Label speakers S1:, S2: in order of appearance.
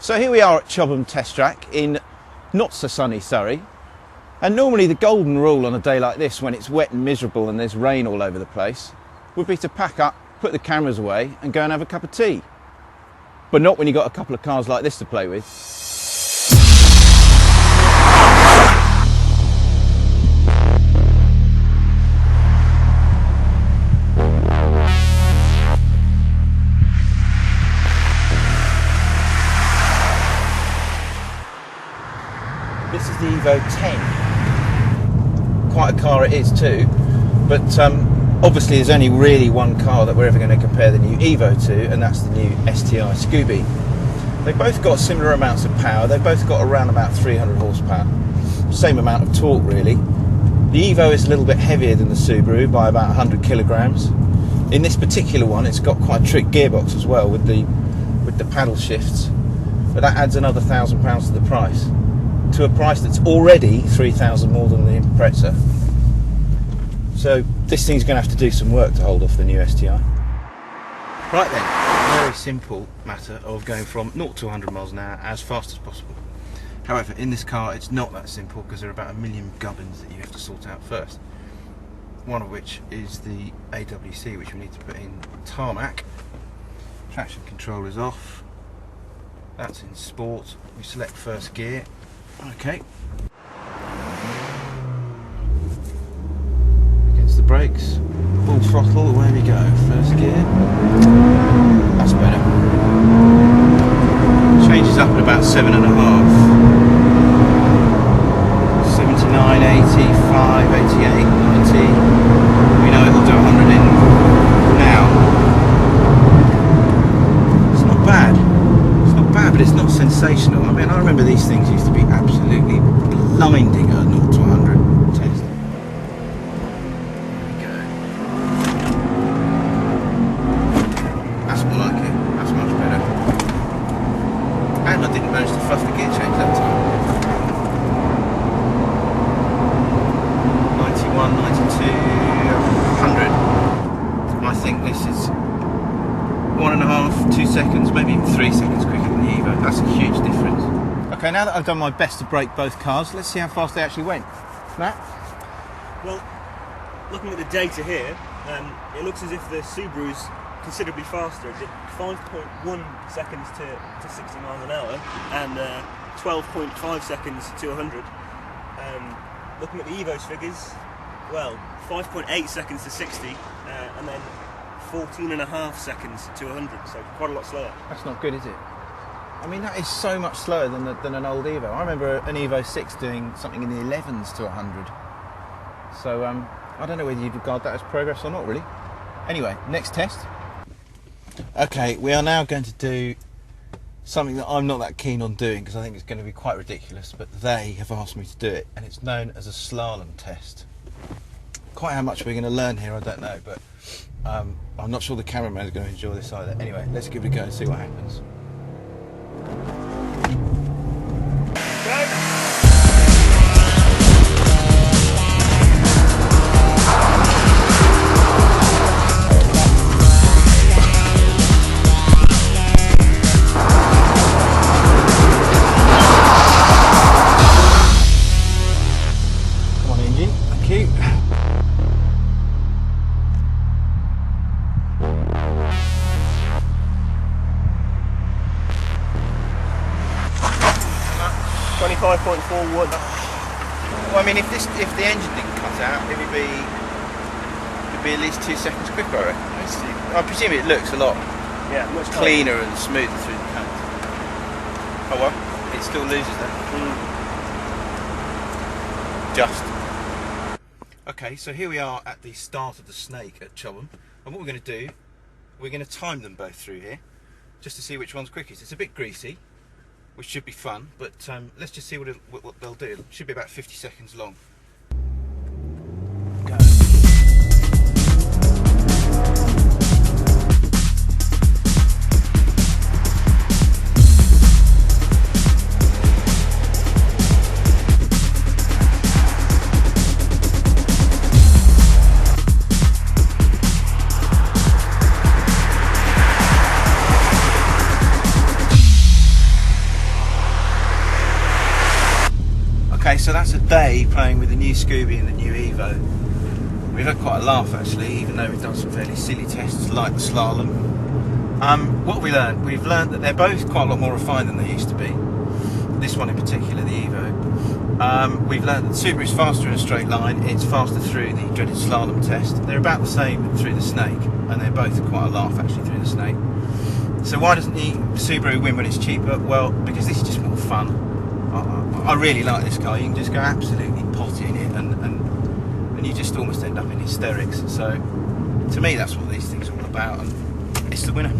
S1: So here we are at Chobham Test Track in not so sunny Surrey, and normally the golden rule on a day like this when it's wet and miserable and there's rain all over the place would be to pack up, put the cameras away and go and have a cup of tea. But not when you've got a couple of cars like this to play with. This is the Evo 10. Quite a car it is too, but obviously there's only really one car that we're ever going to compare the new Evo to, and that's the new STI Scooby. They've both got similar amounts of power, they've both got around about 300 horsepower, same amount of torque really. The Evo is a little bit heavier than the Subaru by about 100 kilograms. In this particular one it's got quite a trick gearbox as well with the paddle shifts, but that adds another £1,000 to the price. To a price that's already 3,000 more than the Impreza. So this thing's going to have to do some work to hold off the new STI. Right then, very simple matter of going from 0 to 100 miles an hour as fast as possible. However, in this car it's not that simple because there are about a million gubbins that you have to sort out first. One of which is the AWC, which we need to put in tarmac. Traction control is off. That's in sport. We select first gear. Okay. Against the brakes, full throttle, away we go. First gear. That's better. Changes up at about 7.5. 79, 85, 88, 90. We know it'll do 100 in now. It's not bad. But it's not sensational. I mean, I remember these things used to be absolutely blinding at 0 to 100 test. There we go. That's more like it. That's much better. And I didn't manage to fluff the gear change that time. 91, 92, 100. I think this is 1.5, 2 seconds, maybe even 3 seconds quicker than the Evo. That's a huge difference. Okay, now that I've done my best to brake both cars, let's see how fast they actually went. Matt?
S2: Well, looking at the data here, it looks as if the Subaru's considerably faster. It did 5.1 seconds to 60 miles an hour and 12.5 seconds to 100. Looking at the Evo's figures, well, 5.8 seconds to 60 and then 14.5 seconds to 100, so quite a lot slower.
S1: That's not good, is it? I mean, that is so much slower than an old Evo. I remember an Evo 6 doing something in the 11s to 100. So, I don't know whether you'd regard that as progress or not, really. Anyway, next test. Okay, we are now going to do something that I'm not that keen on doing because I think it's going to be quite ridiculous, but they have asked me to do it, and it's known as a slalom test. Quite how much we're going to learn here, I don't know, but I'm not sure the cameraman is going to enjoy this either. Anyway, let's give it a go and see what happens. Come on, Angie. Thank you. Well, I mean, if the engine didn't cut out, it'd be at least 2 seconds quicker, I reckon. I presume it looks a lot much cleaner and smoother through the cones. Oh well, it still loses then. Just. Okay, so here we are at the start of the snake at Chobham, and what we're going to do, we're going to time them both through here, just to see which one's quickest. It's a bit greasy, which should be fun, but let's just see what they'll do. It should be about 50 seconds long. Go. so that's a day playing with the new Scooby and the new Evo. We've had quite a laugh actually, even though we've done some fairly silly tests like the slalom. What have we learned? We've learned that they're both quite a lot more refined than they used to be. This one in particular, the Evo. We've learned that the Subaru's faster in a straight line, it's faster through the dreaded slalom test. They're about the same through the Snake, and they're both quite a laugh actually through the Snake. So why doesn't the Subaru win when it's cheaper? Well, because this is just more fun. I really like this car. You can just go absolutely potty in it, and you just almost end up in hysterics. So to me, that's what these things are all about, and it's the winner.